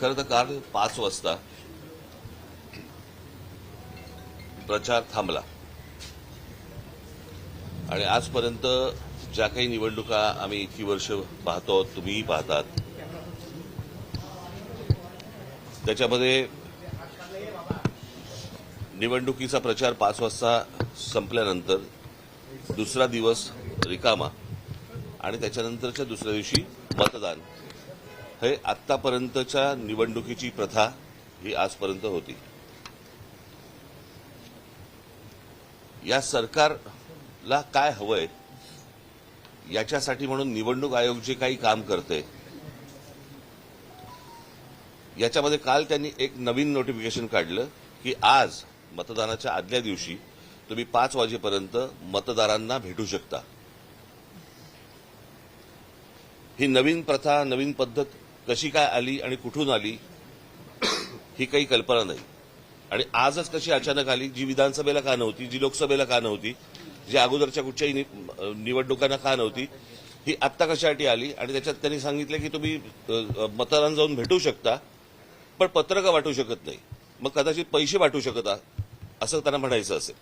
खरं तर काल 5 वाजता प्रचार थांबला आणि आजपर्यंत ज्या काही निवडणुका आम्ही इतकी वर्ष पाहतो, तुम्हीही पाहतात, त्याच्यामध्ये निवडणुकीचा प्रचार 5 वाजता संपल्यानंतर दुसरा दिवस रिकामा आणि त्याच्यानंतरच्या दुसऱ्या दिवशी मतदान, हे आतापर्यंतच्या निवडणुकीची प्रथा ही आजपर्यंत होती. या सरकारला काय हवंय याच्यासाठी म्हणून निवडणूक आयोग जे काही काम करते, याच्यामध्ये काल त्यांनी एक नवीन नोटिफिकेशन काढलं की आज मतदानाच्या आदल्या दिवशी तुम्ही 5 वाजेपर्यंत मतदारांना भेटू शकता. ही नवीन प्रथा, नवीन पद्धत कशी काय आली आणि कुठून आली ही काही कल्पना नाही. आणि आजच कशी अचानक आली, जी विधानसभेला का नव्हती, जी लोकसभेला का नव्हती, जी अगोदरच्या कुठच्याही निवडणुकांना का नव्हती, ही आत्ता कशासाठी आली. आणि त्याच्यात त्यांनी सांगितलं की तुम्ही मतदारांना जाऊन भेटू शकता पण पत्रकं वाटू शकत नाही. मग कदाचित पैसे वाटू शकता असं त्यांना म्हणायचं असेल.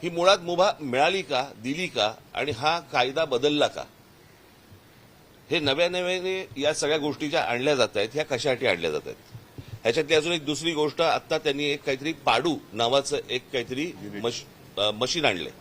ही मुळात मुभा मिळाली का, दिली का आणि हा कायदा बदलला का, हे नव्याने या सगळ्या गोष्टी ज्या आणल्या जात आहेत ह्या कशासाठी आणल्या जात आहेत. ह्याच्यातली अजून एक दुसरी गोष्ट, आता त्यांनी एक काहीतरी पाडू नावाचं एक काहीतरी मशीन आणलंय.